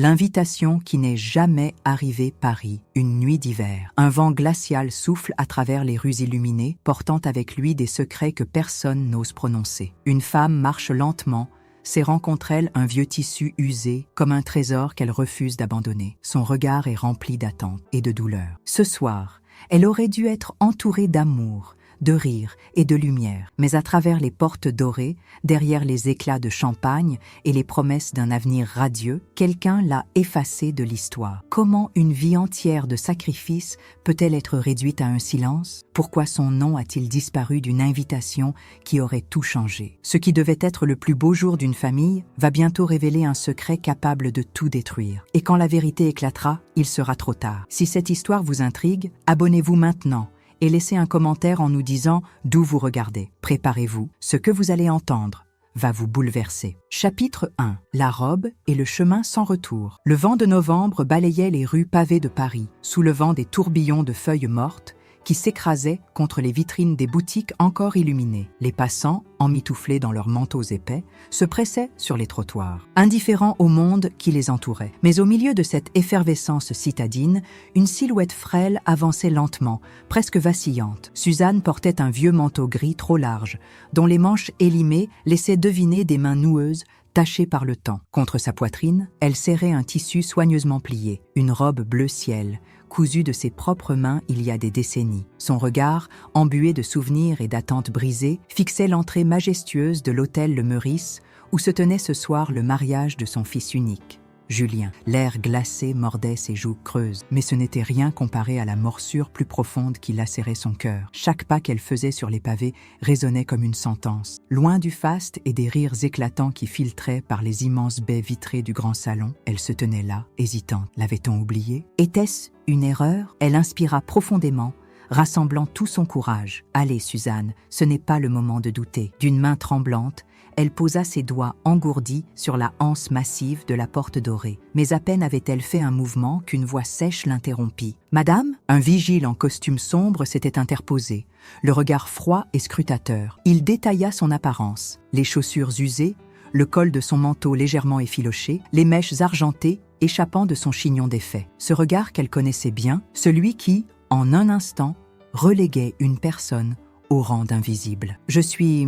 L'invitation qui n'est jamais arrivée Paris, une nuit d'hiver. Un vent glacial souffle à travers les rues illuminées, portant avec lui des secrets que personne n'ose prononcer. Une femme marche lentement, serrant contre elle un vieux tissu usé, comme un trésor qu'elle refuse d'abandonner. Son regard est rempli d'attente et de douleur. Ce soir, elle aurait dû être entourée d'amour, de rire et de lumière, mais à travers les portes dorées, derrière les éclats de champagne et les promesses d'un avenir radieux, quelqu'un l'a effacée de l'histoire. Comment une vie entière de sacrifices peut-elle être réduite à un silence? Pourquoi son nom a-t-il disparu d'une invitation qui aurait tout changé? Ce qui devait être le plus beau jour d'une famille va bientôt révéler un secret capable de tout détruire. Et quand la vérité éclatera, il sera trop tard. Si cette histoire vous intrigue, abonnez-vous maintenant et laissez un commentaire en nous disant d'où vous regardez. Préparez-vous, ce que vous allez entendre va vous bouleverser. Chapitre 1. La robe et le chemin sans retour. Le vent de novembre balayait les rues pavées de Paris, soulevant des tourbillons de feuilles mortes qui s'écrasaient contre les vitrines des boutiques encore illuminées. Les passants, emmitouflés dans leurs manteaux épais, se pressaient sur les trottoirs, indifférents au monde qui les entourait. Mais au milieu de cette effervescence citadine, une silhouette frêle avançait lentement, presque vacillante. Suzanne portait un vieux manteau gris trop large, dont les manches élimées laissaient deviner des mains noueuses, tachée par le temps. Contre sa poitrine, elle serrait un tissu soigneusement plié, une robe bleu ciel, cousue de ses propres mains il y a des décennies. Son regard, embué de souvenirs et d'attentes brisées, fixait l'entrée majestueuse de l'hôtel Le Meurice, où se tenait ce soir le mariage de son fils unique, Julien. L'air glacé mordait ses joues creuses, mais ce n'était rien comparé à la morsure plus profonde qui lacérait son cœur. Chaque pas qu'elle faisait sur les pavés résonnait comme une sentence. Loin du faste et des rires éclatants qui filtraient par les immenses baies vitrées du grand salon, elle se tenait là, hésitante. L'avait-on oubliée? Était-ce une erreur? Elle inspira profondément, rassemblant tout son courage. « Allez, Suzanne, ce n'est pas le moment de douter. » D'une main tremblante, elle posa ses doigts engourdis sur la anse massive de la porte dorée. Mais à peine avait-elle fait un mouvement qu'une voix sèche l'interrompit. « Madame ?» Un vigile en costume sombre s'était interposé, le regard froid et scrutateur. Il détailla son apparence, les chaussures usées, le col de son manteau légèrement effiloché, les mèches argentées échappant de son chignon défait. Ce regard qu'elle connaissait bien, celui qui, en un instant, reléguait une personne au rang d'invisible. Je suis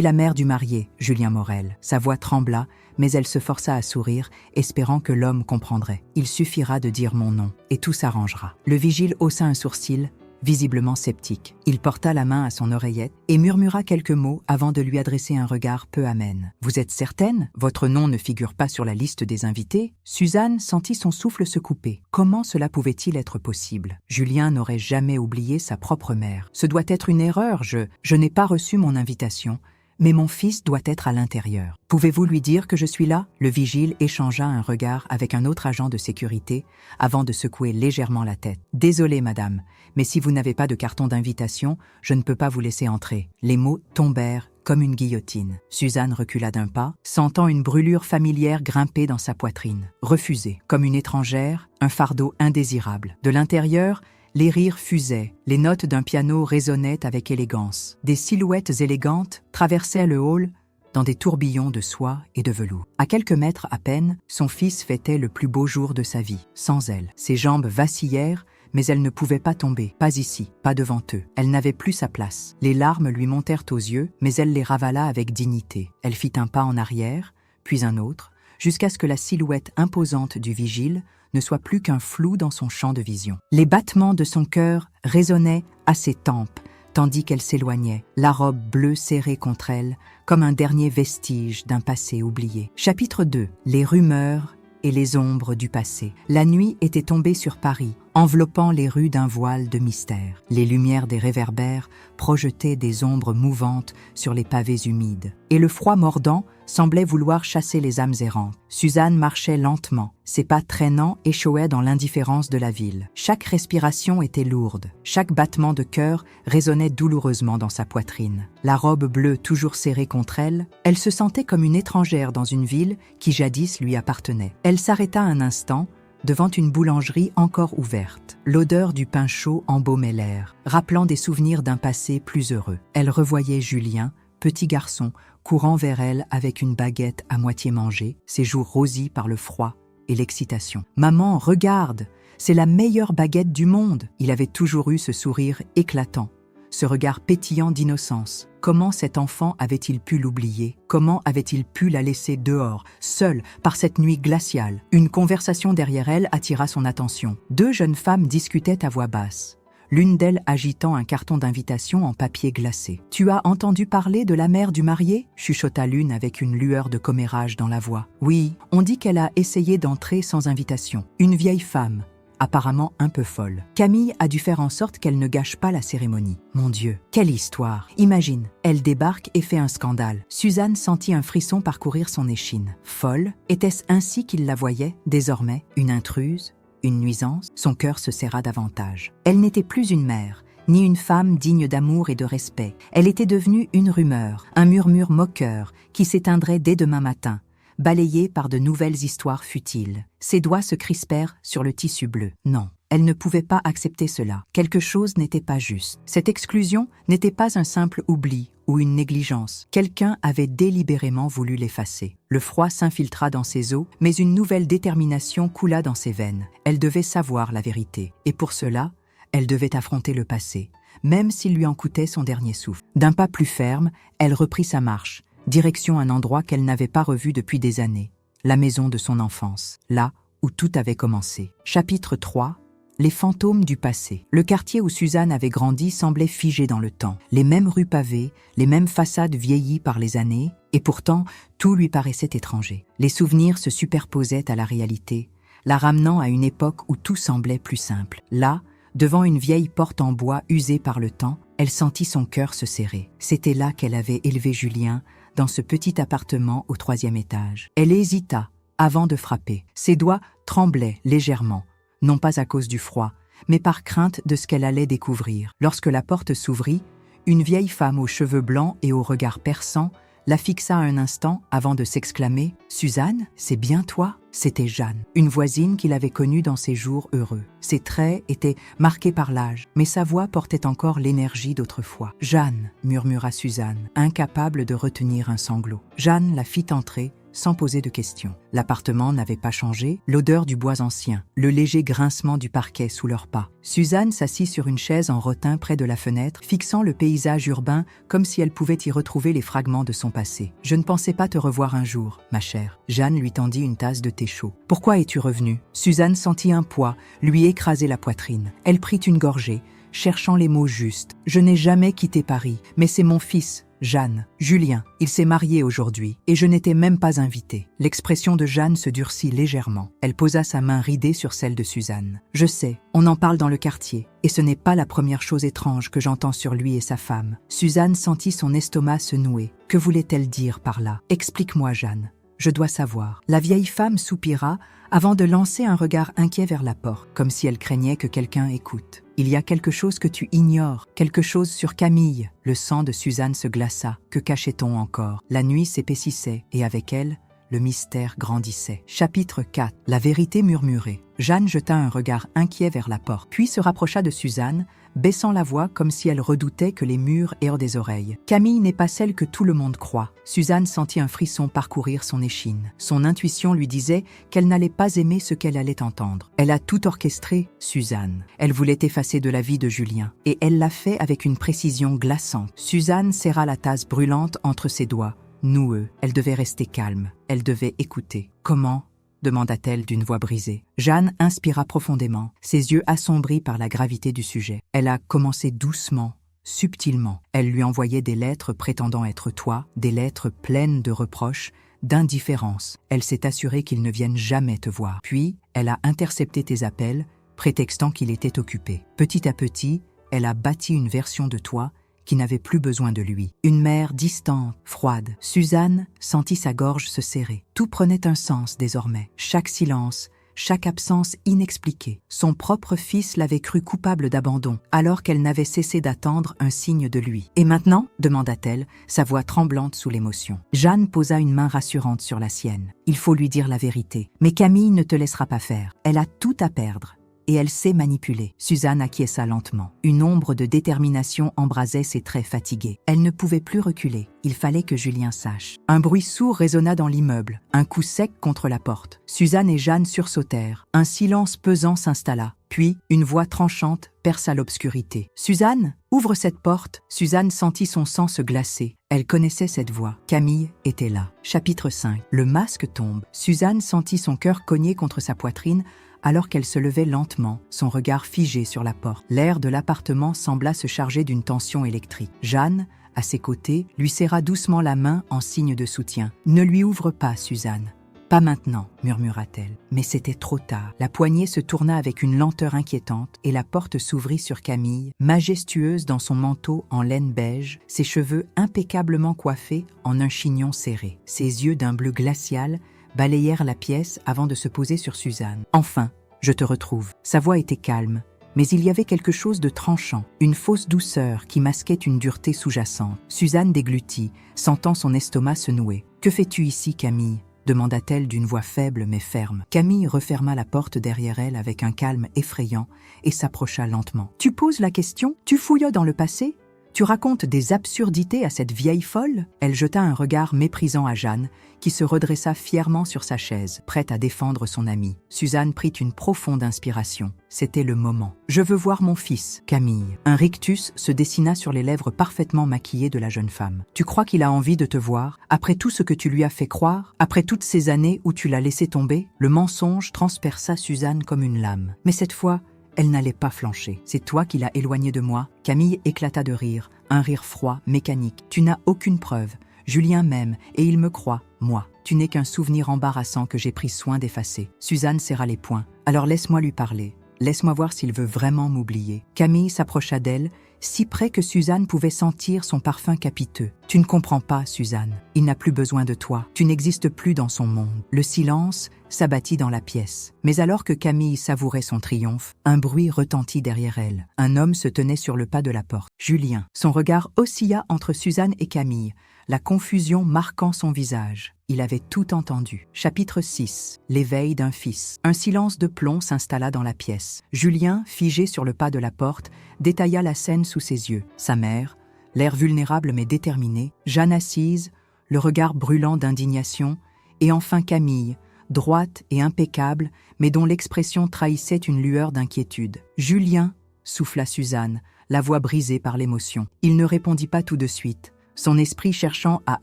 la mère du marié, Julien Morel. » Sa voix trembla, mais elle se força à sourire, espérant que l'homme comprendrait. « Il suffira de dire mon nom, et tout s'arrangera. » Le vigile haussa un sourcil, visiblement sceptique. Il porta la main à son oreillette et murmura quelques mots avant de lui adresser un regard peu amène. « Vous êtes certaine? Votre nom ne figure pas sur la liste des invités ?» Suzanne sentit son souffle se couper. Comment cela pouvait-il être possible? Julien n'aurait jamais oublié sa propre mère. « Ce doit être une erreur, je n'ai pas reçu mon invitation. Mais mon fils doit être à l'intérieur. Pouvez-vous lui dire que je suis là ?» Le vigile échangea un regard avec un autre agent de sécurité avant de secouer légèrement la tête. « Désolé, madame, mais si vous n'avez pas de carton d'invitation, je ne peux pas vous laisser entrer. » Les mots tombèrent comme une guillotine. Suzanne recula d'un pas, sentant une brûlure familière grimper dans sa poitrine. Refusée, comme une étrangère, un fardeau indésirable. De l'intérieur, les rires fusaient, les notes d'un piano résonnaient avec élégance. Des silhouettes élégantes traversaient le hall dans des tourbillons de soie et de velours. À quelques mètres à peine, son fils fêtait le plus beau jour de sa vie. Sans elle, ses jambes vacillèrent, mais elle ne pouvait pas tomber. Pas ici, pas devant eux. Elle n'avait plus sa place. Les larmes lui montèrent aux yeux, mais elle les ravala avec dignité. Elle fit un pas en arrière, puis un autre, jusqu'à ce que la silhouette imposante du vigile ne soit plus qu'un flou dans son champ de vision. Les battements de son cœur résonnaient à ses tempes, tandis qu'elle s'éloignait, la robe bleue serrée contre elle, comme un dernier vestige d'un passé oublié. Chapitre 2. Les rumeurs et les ombres du passé. La nuit était tombée sur Paris, enveloppant les rues d'un voile de mystère. Les lumières des réverbères projetaient des ombres mouvantes sur les pavés humides, et le froid mordant semblait vouloir chasser les âmes errantes. Suzanne marchait lentement, ses pas traînants échoaient dans l'indifférence de la ville. Chaque respiration était lourde, chaque battement de cœur résonnait douloureusement dans sa poitrine. La robe bleue toujours serrée contre elle, elle se sentait comme une étrangère dans une ville qui jadis lui appartenait. Elle s'arrêta un instant, devant une boulangerie encore ouverte. L'odeur du pain chaud embaumait l'air, rappelant des souvenirs d'un passé plus heureux. Elle revoyait Julien, petit garçon, courant vers elle avec une baguette à moitié mangée, ses joues rosies par le froid et l'excitation. « Maman, regarde, c'est la meilleure baguette du monde !» Il avait toujours eu ce sourire éclatant, ce regard pétillant d'innocence. Comment cet enfant avait-il pu l'oublier? Comment avait-il pu la laisser dehors, seule, par cette nuit glaciale? Une conversation derrière elle attira son attention. Deux jeunes femmes discutaient à voix basse, l'une d'elles agitant un carton d'invitation en papier glacé. « Tu as entendu parler de la mère du marié ?» chuchota l'une avec une lueur de commérage dans la voix. « Oui, on dit qu'elle a essayé d'entrer sans invitation. Une vieille femme, apparemment un peu folle. Camille a dû faire en sorte qu'elle ne gâche pas la cérémonie. Mon Dieu, quelle histoire! Imagine, elle débarque et fait un scandale. » Suzanne sentit un frisson parcourir son échine. Folle? Était-ce ainsi qu'il la voyait, désormais? Une intruse? Une nuisance? Son cœur se serra davantage. Elle n'était plus une mère, ni une femme digne d'amour et de respect. Elle était devenue une rumeur, un murmure moqueur qui s'éteindrait dès demain matin, balayé par de nouvelles histoires futiles. Ses doigts se crispèrent sur le tissu bleu. Non, elle ne pouvait pas accepter cela. Quelque chose n'était pas juste. Cette exclusion n'était pas un simple oubli ou une négligence. Quelqu'un avait délibérément voulu l'effacer. Le froid s'infiltra dans ses os, mais une nouvelle détermination coula dans ses veines. Elle devait savoir la vérité, et pour cela, elle devait affronter le passé, même s'il lui en coûtait son dernier souffle. D'un pas plus ferme, elle reprit sa marche, direction un endroit qu'elle n'avait pas revu depuis des années, la maison de son enfance, là où tout avait commencé. Chapitre 3. Les fantômes du passé. Le quartier où Suzanne avait grandi semblait figé dans le temps. Les mêmes rues pavées, les mêmes façades vieillies par les années, et pourtant, tout lui paraissait étranger. Les souvenirs se superposaient à la réalité, la ramenant à une époque où tout semblait plus simple. Là, devant une vieille porte en bois usée par le temps, elle sentit son cœur se serrer. C'était là qu'elle avait élevé Julien, dans ce petit appartement au 3e étage. Elle hésita avant de frapper. Ses doigts tremblaient légèrement, non pas à cause du froid, mais par crainte de ce qu'elle allait découvrir. Lorsque la porte s'ouvrit, une vieille femme aux cheveux blancs et au regard perçant la fixa un instant avant de s'exclamer « Suzanne, c'est bien toi ?» C'était Jeanne, une voisine qu'il avait connue dans ses jours heureux. Ses traits étaient marqués par l'âge, mais sa voix portait encore l'énergie d'autrefois. « Jeanne !» murmura Suzanne, incapable de retenir un sanglot. Jeanne la fit entrer, sans poser de questions. L'appartement n'avait pas changé, l'odeur du bois ancien, le léger grincement du parquet sous leurs pas. Suzanne s'assit sur une chaise en rotin près de la fenêtre, fixant le paysage urbain comme si elle pouvait y retrouver les fragments de son passé. « Je ne pensais pas te revoir un jour, ma chère. » Jeanne lui tendit une tasse de thé chaud. « Pourquoi es-tu revenue ?» Suzanne sentit un poids lui écraser la poitrine. Elle prit une gorgée, cherchant les mots justes. « Je n'ai jamais quitté Paris, mais c'est mon fils, Jeanne. Julien, il s'est marié aujourd'hui, et je n'étais même pas invitée. » L'expression de Jeanne se durcit légèrement. Elle posa sa main ridée sur celle de Suzanne. « Je sais, on en parle dans le quartier, et ce n'est pas la première chose étrange que j'entends sur lui et sa femme. » Suzanne sentit son estomac se nouer. Que voulait-elle dire par là? « Explique-moi, Jeanne. Je dois savoir. » La vieille femme soupira avant de lancer un regard inquiet vers la porte, comme si elle craignait que quelqu'un écoute. « Il y a quelque chose que tu ignores, quelque chose sur Camille. » Le sang de Suzanne se glaça. Que cachait-on encore? La nuit s'épaississait, et avec elle, le mystère grandissait. Chapitre 4. La vérité murmurée. Jeanne jeta un regard inquiet vers la porte, puis se rapprocha de Suzanne, baissant la voix comme si elle redoutait que les murs aient des oreilles. « Camille n'est pas celle que tout le monde croit. » Suzanne sentit un frisson parcourir son échine. Son intuition lui disait qu'elle n'allait pas aimer ce qu'elle allait entendre. Elle a tout orchestré, Suzanne. Elle voulait effacer de la vie de Julien, et elle l'a fait avec une précision glaçante. Suzanne serra la tasse brûlante entre ses doigts, noueux. Elle devait rester calme. Elle devait écouter. « Comment ?» demanda-t-elle d'une voix brisée. Jeanne inspira profondément, ses yeux assombris par la gravité du sujet. Elle a commencé doucement, subtilement. Elle lui envoyait des lettres prétendant être toi, des lettres pleines de reproches, d'indifférence. Elle s'est assurée qu'il ne vienne jamais te voir. Puis, elle a intercepté tes appels, prétextant qu'il était occupé. Petit à petit, elle a bâti une version de toi qui n'avait plus besoin de lui. Une mère distante, froide. Suzanne sentit sa gorge se serrer. Tout prenait un sens désormais. Chaque silence, chaque absence inexpliquée. Son propre fils l'avait cru coupable d'abandon, alors qu'elle n'avait cessé d'attendre un signe de lui. « Et maintenant ?» demanda-t-elle, sa voix tremblante sous l'émotion. Jeanne posa une main rassurante sur la sienne. « Il faut lui dire la vérité. Mais Camille ne te laissera pas faire. Elle a tout à perdre. et elle sait manipuler. Suzanne acquiesça lentement. Une ombre de détermination embrasait ses traits fatigués. Elle ne pouvait plus reculer. Il fallait que Julien sache. Un bruit sourd résonna dans l'immeuble. Un coup sec contre la porte. Suzanne et Jeanne sursautèrent. Un silence pesant s'installa. Puis, une voix tranchante perça l'obscurité. « Suzanne, ouvre cette porte !» Suzanne sentit son sang se glacer. Elle connaissait cette voix. Camille était là. Chapitre 5. Le masque tombe. Suzanne sentit son cœur cogner contre sa poitrine alors qu'elle se levait lentement, son regard figé sur la porte. L'air de l'appartement sembla se charger d'une tension électrique. Jeanne, à ses côtés, lui serra doucement la main en signe de soutien. « Ne lui ouvre pas, Suzanne. »« Pas maintenant, » murmura-t-elle. Mais c'était trop tard. La poignée se tourna avec une lenteur inquiétante et la porte s'ouvrit sur Camille, majestueuse dans son manteau en laine beige, ses cheveux impeccablement coiffés en un chignon serré. Ses yeux d'un bleu glacial balayèrent la pièce avant de se poser sur Suzanne. « Enfin, je te retrouve. » Sa voix était calme, mais il y avait quelque chose de tranchant, une fausse douceur qui masquait une dureté sous-jacente. Suzanne déglutit, sentant son estomac se nouer. « Que fais-tu ici, Camille ?» demanda-t-elle d'une voix faible mais ferme. Camille referma la porte derrière elle avec un calme effrayant et s'approcha lentement. « Tu poses la question ? Tu fouilles dans le passé ? Tu racontes des absurdités à cette vieille folle ?» Elle jeta un regard méprisant à Jeanne, qui se redressa fièrement sur sa chaise, prête à défendre son amie. Suzanne prit une profonde inspiration. C'était le moment. « Je veux voir mon fils, Camille. » Un rictus se dessina sur les lèvres parfaitement maquillées de la jeune femme. « Tu crois qu'il a envie de te voir, après tout ce que tu lui as fait croire, après toutes ces années où tu l'as laissé tomber ?» Le mensonge transperça Suzanne comme une lame. Mais cette fois, elle n'allait pas flancher. « C'est toi qui l'as éloigné de moi ?» Camille éclata de rire, un rire froid, mécanique. « Tu n'as aucune preuve. Julien m'aime et il me croit, moi. Tu n'es qu'un souvenir embarrassant que j'ai pris soin d'effacer. » Suzanne serra les poings. « Alors laisse-moi lui parler. Laisse-moi voir s'il veut vraiment m'oublier. » Camille s'approcha d'elle, si près que Suzanne pouvait sentir son parfum capiteux. « Tu ne comprends pas, Suzanne. Il n'a plus besoin de toi. Tu n'existes plus dans son monde. » Le silence s'abattit dans la pièce. Mais alors que Camille savourait son triomphe, un bruit retentit derrière elle. Un homme se tenait sur le pas de la porte. Julien. Son regard oscilla entre Suzanne et Camille, la confusion marquant son visage. Il avait tout entendu. Chapitre 6. L'éveil d'un fils. Un silence de plomb s'installa dans la pièce. Julien, figé sur le pas de la porte, détailla la scène sous ses yeux. Sa mère, l'air vulnérable mais déterminé, Jeanne assise, le regard brûlant d'indignation, et enfin Camille, droite et impeccable, mais dont l'expression trahissait une lueur d'inquiétude. « Julien !» souffla Suzanne, la voix brisée par l'émotion. Il ne répondit pas tout de suite, son esprit cherchant à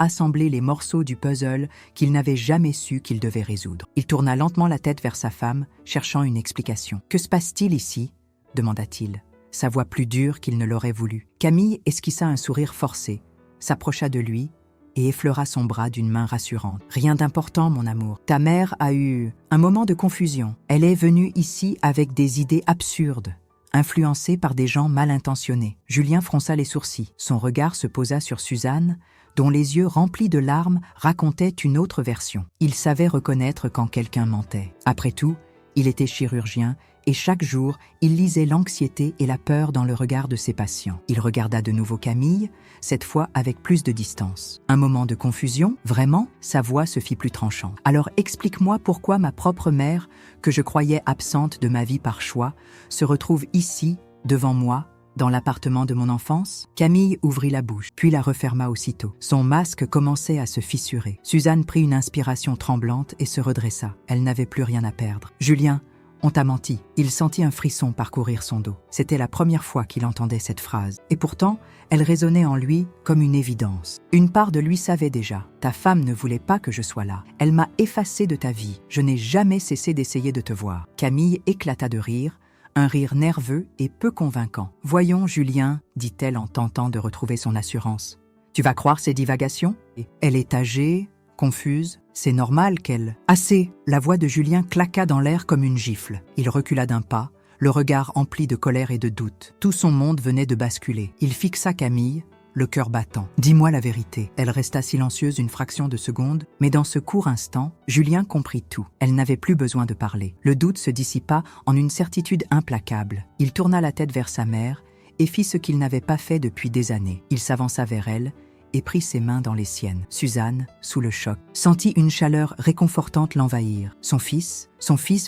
assembler les morceaux du puzzle qu'il n'avait jamais su qu'il devait résoudre. Il tourna lentement la tête vers sa femme, cherchant une explication. « Que se passe-t-il ici ?» demanda-t-il, sa voix plus dure qu'il ne l'aurait voulu. Camille esquissa un sourire forcé, s'approcha de lui et effleura son bras d'une main rassurante. « Rien d'important, mon amour. Ta mère a eu un moment de confusion. Elle est venue ici avec des idées absurdes, influencée par des gens mal intentionnés. » Julien fronça les sourcils. Son regard se posa sur Suzanne, dont les yeux remplis de larmes racontaient une autre version. Il savait reconnaître quand quelqu'un mentait. Après tout, il était chirurgien et chaque jour, il lisait l'anxiété et la peur dans le regard de ses patients. Il regarda de nouveau Camille, cette fois avec plus de distance. Un moment de confusion, vraiment, sa voix se fit plus tranchante. « Alors explique-moi pourquoi ma propre mère, que je croyais absente de ma vie par choix, se retrouve ici, devant moi, dans l'appartement de mon enfance ?» Camille ouvrit la bouche, puis la referma aussitôt. Son masque commençait à se fissurer. Suzanne prit une inspiration tremblante et se redressa. Elle n'avait plus rien à perdre. « Julien, on t'a menti. » Il sentit un frisson parcourir son dos. C'était la première fois qu'il entendait cette phrase. Et pourtant, elle résonnait en lui comme une évidence. Une part de lui savait déjà. « Ta femme ne voulait pas que je sois là. Elle m'a effacé de ta vie. Je n'ai jamais cessé d'essayer de te voir. » Camille éclata de rire, un rire nerveux et peu convaincant. « Voyons, Julien, » dit-elle en tentant de retrouver son assurance. « Tu vas croire ces divagations ? Elle est âgée, confuse. C'est normal qu'elle... » « Assez !» La voix de Julien claqua dans l'air comme une gifle. Il recula d'un pas, le regard empli de colère et de doute. Tout son monde venait de basculer. Il fixa Camille, le cœur battant. « Dis-moi la vérité. » Elle resta silencieuse une fraction de seconde, mais dans ce court instant, Julien comprit tout. Elle n'avait plus besoin de parler. Le doute se dissipa en une certitude implacable. Il tourna la tête vers sa mère et fit ce qu'il n'avait pas fait depuis des années. Il s'avança vers elle et prit ses mains dans les siennes. Suzanne, sous le choc, sentit une chaleur réconfortante l'envahir. Son fils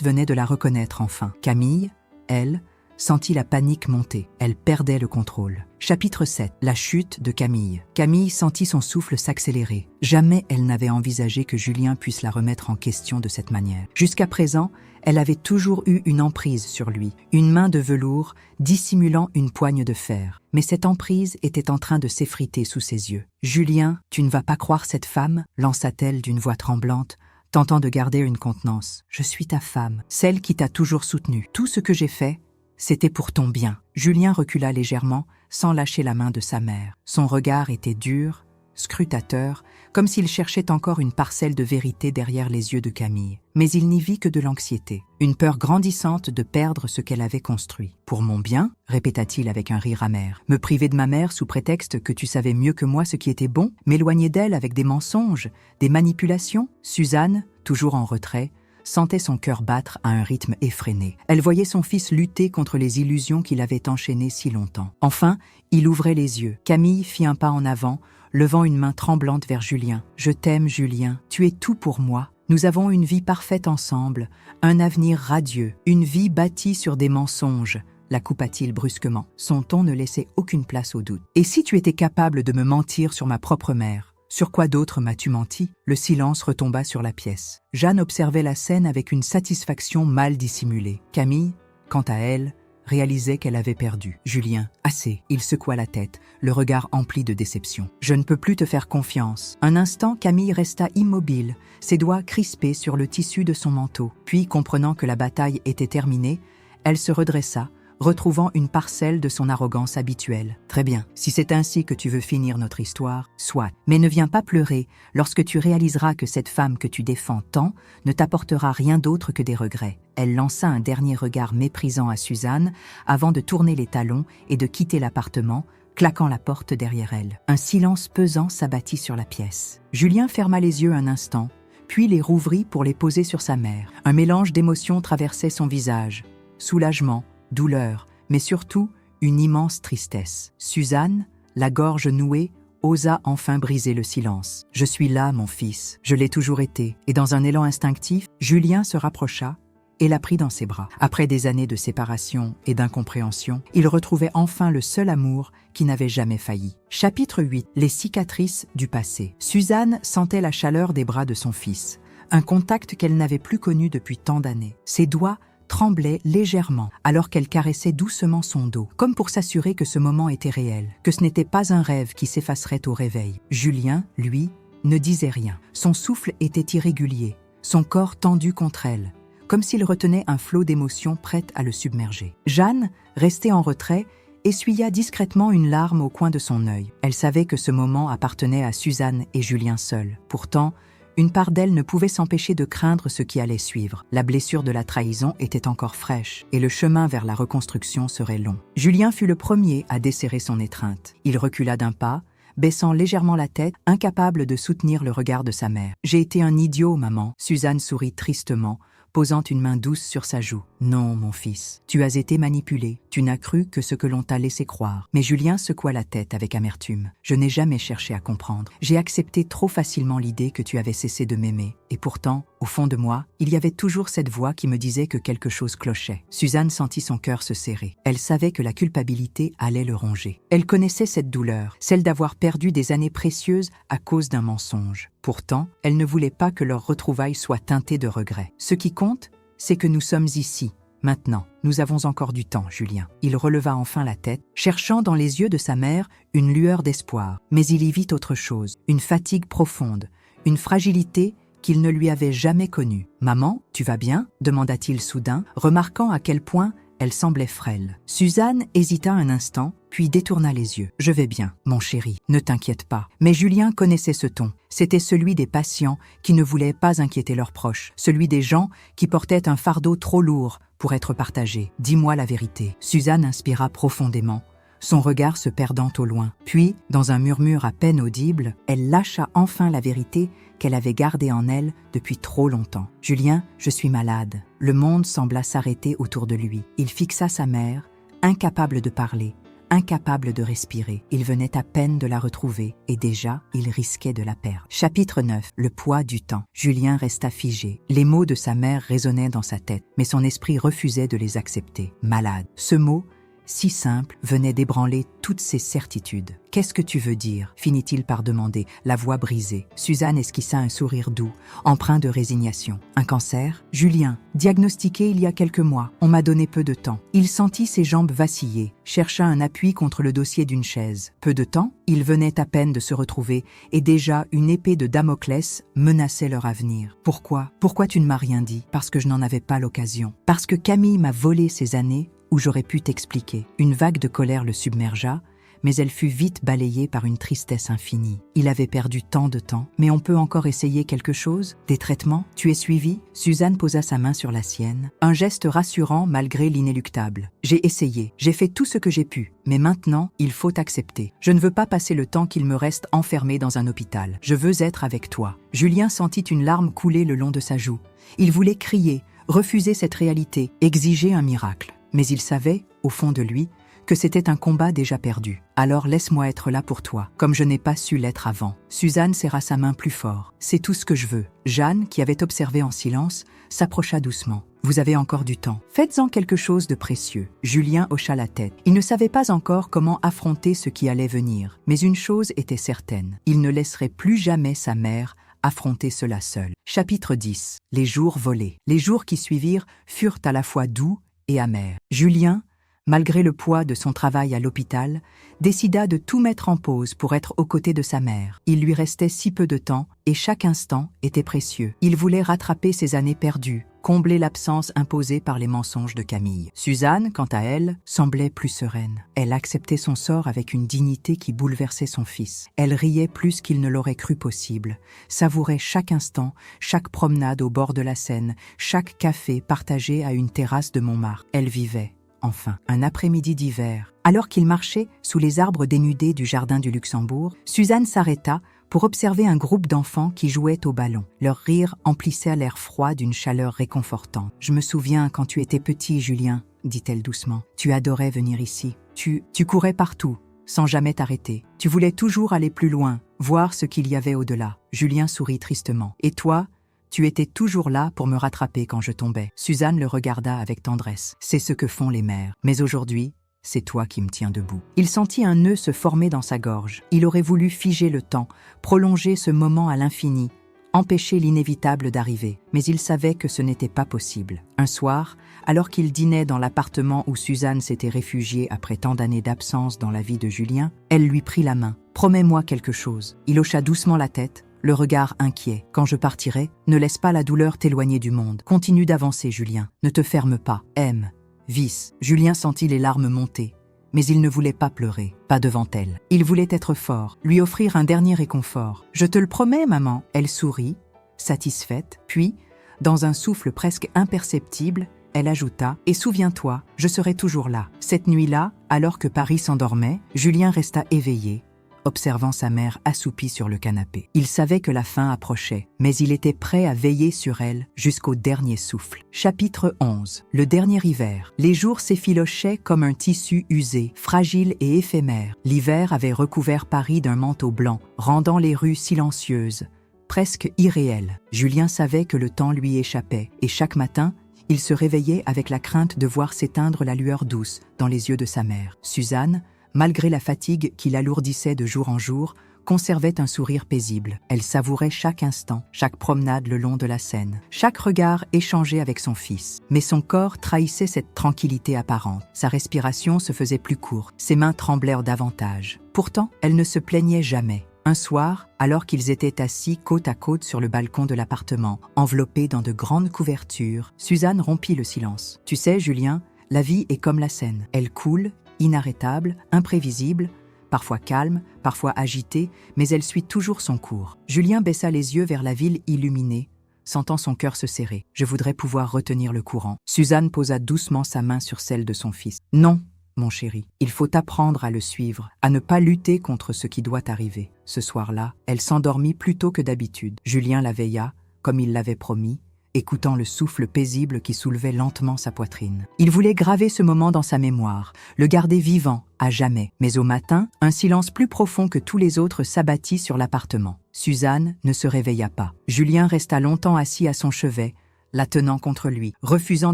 venait de la reconnaître enfin. Camille, elle, sentit la panique monter. Elle perdait le contrôle. Chapitre 7. La chute de Camille. Camille sentit son souffle s'accélérer. Jamais elle n'avait envisagé que Julien puisse la remettre en question de cette manière. Jusqu'à présent, elle avait toujours eu une emprise sur lui, une main de velours dissimulant une poigne de fer. Mais cette emprise était en train de s'effriter sous ses yeux. « Julien, tu ne vas pas croire cette femme » lança-t-elle d'une voix tremblante, tentant de garder une contenance. « Je suis ta femme, celle qui t'a toujours soutenue. Tout ce que j'ai fait, c'était pour ton bien. » Julien recula légèrement, sans lâcher la main de sa mère. Son regard était dur, scrutateur, comme s'il cherchait encore une parcelle de vérité derrière les yeux de Camille. Mais il n'y vit que de l'anxiété, une peur grandissante de perdre ce qu'elle avait construit. « Pour mon bien » répéta-t-il avec un rire amer. « Me priver de ma mère sous prétexte que tu savais mieux que moi ce qui était bon, m'éloigner d'elle avec des mensonges, des manipulations ?» Suzanne, toujours en retrait, sentait son cœur battre à un rythme effréné. Elle voyait son fils lutter contre les illusions qu'il avait enchaînées si longtemps. Enfin, il ouvrait les yeux. Camille fit un pas en avant, levant une main tremblante vers Julien. « Je t'aime, Julien. Tu es tout pour moi. Nous avons une vie parfaite ensemble, un avenir radieux, une vie bâtie sur des mensonges. » La coupa-t-il brusquement. Son ton ne laissait aucune place au doute. « Et si tu étais capable de me mentir sur ma propre mère ? Sur quoi d'autre m'as-tu menti ?» Le silence retomba sur la pièce. Jeanne observait la scène avec une satisfaction mal dissimulée. Camille, quant à elle, réalisait qu'elle avait perdu. « Julien, assez !» Il secoua la tête, le regard empli de déception. « Je ne peux plus te faire confiance. » Un instant, Camille resta immobile, ses doigts crispés sur le tissu de son manteau. Puis, comprenant que la bataille était terminée, elle se redressa, retrouvant une parcelle de son arrogance habituelle. « Très bien, si c'est ainsi que tu veux finir notre histoire, soit. Mais ne viens pas pleurer lorsque tu réaliseras que cette femme que tu défends tant ne t'apportera rien d'autre que des regrets. » Elle lança un dernier regard méprisant à Suzanne avant de tourner les talons et de quitter l'appartement, claquant la porte derrière elle. Un silence pesant s'abattit sur la pièce. Julien ferma les yeux un instant, puis les rouvrit pour les poser sur sa mère. Un mélange d'émotions traversait son visage. Soulagement, douleur, mais surtout une immense tristesse. Suzanne, la gorge nouée, osa enfin briser le silence. « Je suis là, mon fils, je l'ai toujours été. » Et dans un élan instinctif, Julien se rapprocha et la prit dans ses bras. Après des années de séparation et d'incompréhension, il retrouvait enfin le seul amour qui n'avait jamais failli. Chapitre 8. Les cicatrices du passé. Suzanne sentait la chaleur des bras de son fils, un contact qu'elle n'avait plus connu depuis tant d'années. Ses doigts tremblait légèrement alors qu'elle caressait doucement son dos, comme pour s'assurer que ce moment était réel, que ce n'était pas un rêve qui s'effacerait au réveil. Julien, lui, ne disait rien. Son souffle était irrégulier, son corps tendu contre elle, comme s'il retenait un flot d'émotions prêtes à le submerger. Jeanne, restée en retrait, essuya discrètement une larme au coin de son œil. Elle savait que ce moment appartenait à Suzanne et Julien seuls. Pourtant, une part d'elle ne pouvait s'empêcher de craindre ce qui allait suivre. La blessure de la trahison était encore fraîche et le chemin vers la reconstruction serait long. Julien fut le premier à desserrer son étreinte. Il recula d'un pas, baissant légèrement la tête, incapable de soutenir le regard de sa mère. « J'ai été un idiot, maman. » Suzanne sourit tristement, posant une main douce sur sa joue. « Non, mon fils, tu as été manipulé. Tu n'as cru que ce que l'on t'a laissé croire. » Mais Julien secoua la tête avec amertume. « Je n'ai jamais cherché à comprendre. J'ai accepté trop facilement l'idée que tu avais cessé de m'aimer. Et pourtant, au fond de moi, il y avait toujours cette voix qui me disait que quelque chose clochait. » Suzanne sentit son cœur se serrer. Elle savait que la culpabilité allait le ronger. Elle connaissait cette douleur, celle d'avoir perdu des années précieuses à cause d'un mensonge. Pourtant, elle ne voulait pas que leur retrouvaille soit teintée de regrets. Ce qui compte, c'est que nous sommes ici, maintenant. Nous avons encore du temps, Julien. Il releva enfin la tête, cherchant dans les yeux de sa mère une lueur d'espoir. Mais il y vit autre chose, une fatigue profonde, une fragilité qu'il ne lui avait jamais connue. « Maman, tu vas bien ?» demanda-t-il soudain, remarquant à quel point elle semblait frêle. Suzanne hésita un instant, puis détourna les yeux. « Je vais bien, mon chéri, ne t'inquiète pas. » Mais Julien connaissait ce ton. C'était celui des patients qui ne voulaient pas inquiéter leurs proches, celui des gens qui portaient un fardeau trop lourd pour être partagé. « Dis-moi la vérité. » Suzanne inspira profondément, son regard se perdant au loin. Puis, dans un murmure à peine audible, elle lâcha enfin la vérité qu'elle avait gardée en elle depuis trop longtemps. « Julien, je suis malade. » Le monde sembla s'arrêter autour de lui. Il fixa sa mère, incapable de parler, incapable de respirer. Il venait à peine de la retrouver et déjà, il risquait de la perdre. Chapitre 9. Le poids du temps. Julien resta figé. Les mots de sa mère résonnaient dans sa tête, mais son esprit refusait de les accepter. Malade. Ce mot, si simple, venait d'ébranler toutes ses certitudes. « Qu'est-ce que tu veux dire ?» finit-il par demander, la voix brisée. Suzanne esquissa un sourire doux, empreint de résignation. « Un cancer ?»« Julien, diagnostiqué il y a quelques mois. On m'a donné peu de temps. » Il sentit ses jambes vaciller, chercha un appui contre le dossier d'une chaise. Peu de temps, il venait à peine de se retrouver, et déjà une épée de Damoclès menaçait leur avenir. « Pourquoi ? Pourquoi tu ne m'as rien dit ?»« Parce que je n'en avais pas l'occasion. Parce que Camille m'a volé ces années où j'aurais pu t'expliquer. » Une vague de colère le submergea, mais elle fut vite balayée par une tristesse infinie. Il avait perdu tant de temps, mais on peut encore essayer quelque chose? Des traitements? Tu es suivi? Suzanne posa sa main sur la sienne, un geste rassurant malgré l'inéluctable. J'ai essayé, j'ai fait tout ce que j'ai pu, mais maintenant, il faut accepter. Je ne veux pas passer le temps qu'il me reste enfermé dans un hôpital. Je veux être avec toi. Julien sentit une larme couler le long de sa joue. Il voulait crier, refuser cette réalité, exiger un miracle. Mais il savait, au fond de lui, que c'était un combat déjà perdu. Alors laisse-moi être là pour toi, comme je n'ai pas su l'être avant. Suzanne serra sa main plus fort. C'est tout ce que je veux. Jeanne, qui avait observé en silence, s'approcha doucement. Vous avez encore du temps. Faites-en quelque chose de précieux. Julien hocha la tête. Il ne savait pas encore comment affronter ce qui allait venir. Mais une chose était certaine. Il ne laisserait plus jamais sa mère affronter cela seul. Chapitre 10. Les jours volés. Les jours qui suivirent furent à la fois doux et amers. Julien, malgré le poids de son travail à l'hôpital, décida de tout mettre en pause pour être aux côtés de sa mère. Il lui restait si peu de temps et chaque instant était précieux. Il voulait rattraper ses années perdues, combler l'absence imposée par les mensonges de Camille. Suzanne, quant à elle, semblait plus sereine. Elle acceptait son sort avec une dignité qui bouleversait son fils. Elle riait plus qu'il ne l'aurait cru possible, savourait chaque instant, chaque promenade au bord de la Seine, chaque café partagé à une terrasse de Montmartre. Elle vivait. Enfin, un après-midi d'hiver, alors qu'il marchait sous les arbres dénudés du jardin du Luxembourg, Suzanne s'arrêta pour observer un groupe d'enfants qui jouaient au ballon. Leur rire emplissait l'air froid d'une chaleur réconfortante. « Je me souviens quand tu étais petit, Julien, » dit-elle doucement. « Tu adorais venir ici. Tu courais partout, sans jamais t'arrêter. Tu voulais toujours aller plus loin, voir ce qu'il y avait au-delà. » Julien sourit tristement. « Et toi ? Tu étais toujours là pour me rattraper quand je tombais. » Suzanne le regarda avec tendresse. « C'est ce que font les mères. Mais aujourd'hui, c'est toi qui me tiens debout. » Il sentit un nœud se former dans sa gorge. Il aurait voulu figer le temps, prolonger ce moment à l'infini, empêcher l'inévitable d'arriver. Mais il savait que ce n'était pas possible. Un soir, alors qu'il dînait dans l'appartement où Suzanne s'était réfugiée après tant d'années d'absence dans la vie de Julien, elle lui prit la main. « Promets-moi quelque chose. » Il hocha doucement la tête, le regard inquiet. « Quand je partirai, ne laisse pas la douleur t'éloigner du monde. Continue d'avancer, Julien. Ne te ferme pas. Aime. Vis. » Julien sentit les larmes monter. Mais il ne voulait pas pleurer, pas devant elle. Il voulait être fort, lui offrir un dernier réconfort. « Je te le promets, maman. » Elle sourit, satisfaite, puis, dans un souffle presque imperceptible, elle ajouta « Et souviens-toi, je serai toujours là. » Cette nuit-là, alors que Paris s'endormait, Julien resta éveillé, observant sa mère assoupie sur le canapé. Il savait que la fin approchait, mais il était prêt à veiller sur elle jusqu'au dernier souffle. Chapitre 11. Le dernier hiver. Les jours s'effilochaient comme un tissu usé, fragile et éphémère. L'hiver avait recouvert Paris d'un manteau blanc, rendant les rues silencieuses, presque irréelles. Julien savait que le temps lui échappait, et chaque matin, il se réveillait avec la crainte de voir s'éteindre la lueur douce dans les yeux de sa mère. Suzanne, malgré la fatigue qui l'alourdissait de jour en jour, conservait un sourire paisible. Elle savourait chaque instant, chaque promenade le long de la Seine, chaque regard échangé avec son fils. Mais son corps trahissait cette tranquillité apparente. Sa respiration se faisait plus courte, ses mains tremblèrent davantage. Pourtant, elle ne se plaignait jamais. Un soir, alors qu'ils étaient assis côte à côte sur le balcon de l'appartement, enveloppés dans de grandes couvertures, Suzanne rompit le silence. « Tu sais, Julien, la vie est comme la Seine. Elle coule, inarrêtable, imprévisible, parfois calme, parfois agitée, mais elle suit toujours son cours. » Julien baissa les yeux vers la ville illuminée, sentant son cœur se serrer. « Je voudrais pouvoir retenir le courant. » Suzanne posa doucement sa main sur celle de son fils. « Non, mon chéri, il faut apprendre à le suivre, à ne pas lutter contre ce qui doit arriver. » Ce soir-là, elle s'endormit plus tôt que d'habitude. Julien la veilla, comme il l'avait promis, écoutant le souffle paisible qui soulevait lentement sa poitrine. Il voulait graver ce moment dans sa mémoire, le garder vivant, à jamais. Mais au matin, un silence plus profond que tous les autres s'abattit sur l'appartement. Suzanne ne se réveilla pas. Julien resta longtemps assis à son chevet, la tenant contre lui, refusant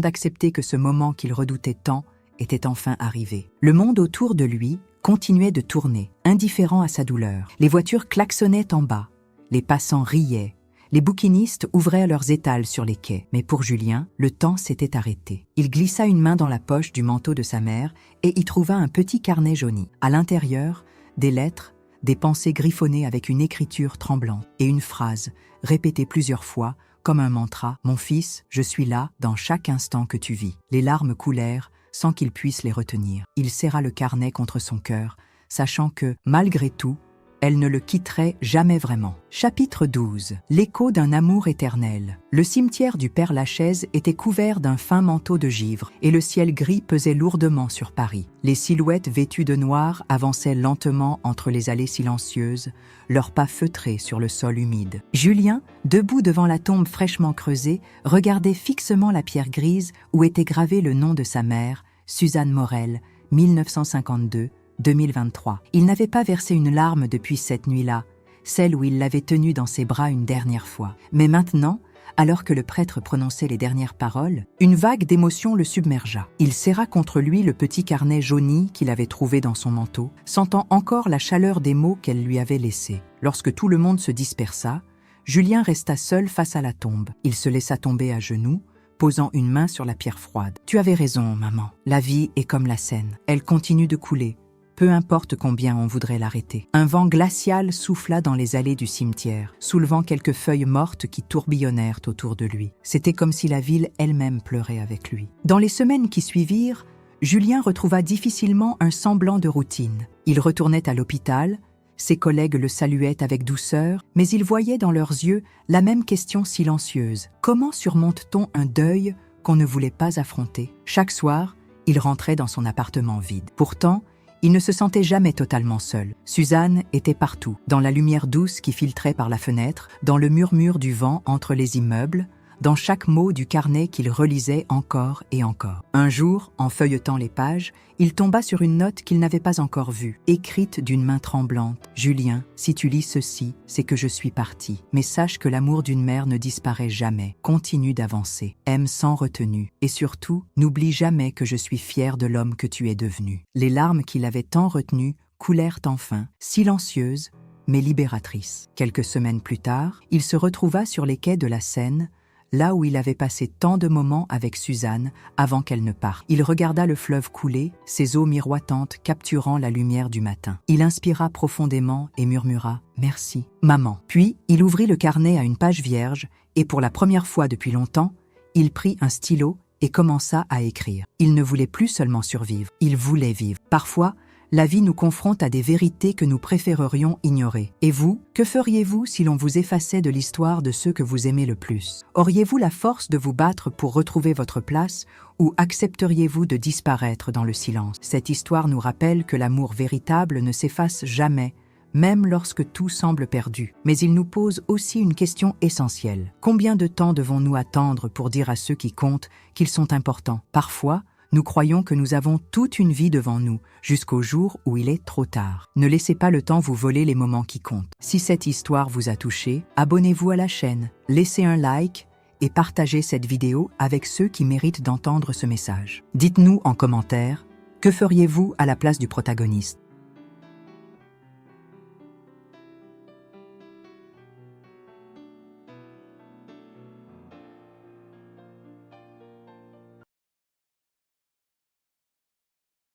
d'accepter que ce moment qu'il redoutait tant était enfin arrivé. Le monde autour de lui continuait de tourner, indifférent à sa douleur. Les voitures klaxonnaient en bas, les passants riaient, les bouquinistes ouvraient leurs étals sur les quais. Mais pour Julien, le temps s'était arrêté. Il glissa une main dans la poche du manteau de sa mère et y trouva un petit carnet jauni. À l'intérieur, des lettres, des pensées griffonnées avec une écriture tremblante et une phrase, répétée plusieurs fois, comme un mantra. « Mon fils, je suis là dans chaque instant que tu vis. » Les larmes coulèrent sans qu'il puisse les retenir. Il serra le carnet contre son cœur, sachant que, malgré tout, elle ne le quitterait jamais vraiment. Chapitre 12. L'écho d'un amour éternel. Le cimetière du Père-Lachaise était couvert d'un fin manteau de givre et le ciel gris pesait lourdement sur Paris. Les silhouettes vêtues de noir avançaient lentement entre les allées silencieuses, leurs pas feutrés sur le sol humide. Julien, debout devant la tombe fraîchement creusée, regardait fixement la pierre grise où était gravé le nom de sa mère, Suzanne Morel, 1952-2023. Il n'avait pas versé une larme depuis cette nuit-là, celle où il l'avait tenue dans ses bras une dernière fois. Mais maintenant, alors que le prêtre prononçait les dernières paroles, une vague d'émotion le submergea. Il serra contre lui le petit carnet jauni qu'il avait trouvé dans son manteau, sentant encore la chaleur des mots qu'elle lui avait laissés. Lorsque tout le monde se dispersa, Julien resta seul face à la tombe. Il se laissa tomber à genoux, posant une main sur la pierre froide. « Tu avais raison, maman. La vie est comme la Seine. Elle continue de couler, peu importe combien on voudrait l'arrêter. » Un vent glacial souffla dans les allées du cimetière, soulevant quelques feuilles mortes qui tourbillonnèrent autour de lui. C'était comme si la ville elle-même pleurait avec lui. Dans les semaines qui suivirent, Julien retrouva difficilement un semblant de routine. Il retournait à l'hôpital, ses collègues le saluaient avec douceur, mais il voyait dans leurs yeux la même question silencieuse. Comment surmonte-t-on un deuil qu'on ne voulait pas affronter? Chaque soir, il rentrait dans son appartement vide. Pourtant, il ne se sentait jamais totalement seul. Suzanne était partout, dans la lumière douce qui filtrait par la fenêtre, dans le murmure du vent entre les immeubles, dans chaque mot du carnet qu'il relisait encore et encore. Un jour, en feuilletant les pages, il tomba sur une note qu'il n'avait pas encore vue, écrite d'une main tremblante. « Julien, si tu lis ceci, c'est que je suis parti. Mais sache que l'amour d'une mère ne disparaît jamais. Continue d'avancer. Aime sans retenue. Et surtout, n'oublie jamais que je suis fier de l'homme que tu es devenu. » Les larmes qu'il avait tant retenues coulèrent enfin, silencieuses, mais libératrices. Quelques semaines plus tard, il se retrouva sur les quais de la Seine, là où il avait passé tant de moments avec Suzanne avant qu'elle ne parte. Il regarda le fleuve couler, ses eaux miroitantes capturant la lumière du matin. Il inspira profondément et murmura « Merci, maman ». Puis, il ouvrit le carnet à une page vierge et pour la première fois depuis longtemps, il prit un stylo et commença à écrire. Il ne voulait plus seulement survivre, il voulait vivre. Parfois, la vie nous confronte à des vérités que nous préférerions ignorer. Et vous, que feriez-vous si l'on vous effaçait de l'histoire de ceux que vous aimez le plus? Auriez-vous la force de vous battre pour retrouver votre place ou accepteriez-vous de disparaître dans le silence? Cette histoire nous rappelle que l'amour véritable ne s'efface jamais, même lorsque tout semble perdu. Mais il nous pose aussi une question essentielle. Combien de temps devons-nous attendre pour dire à ceux qui comptent qu'ils sont importants? Parfois, nous croyons que nous avons toute une vie devant nous, jusqu'au jour où il est trop tard. Ne laissez pas le temps vous voler les moments qui comptent. Si cette histoire vous a touché, abonnez-vous à la chaîne, laissez un like et partagez cette vidéo avec ceux qui méritent d'entendre ce message. Dites-nous en commentaire, que feriez-vous à la place du protagoniste?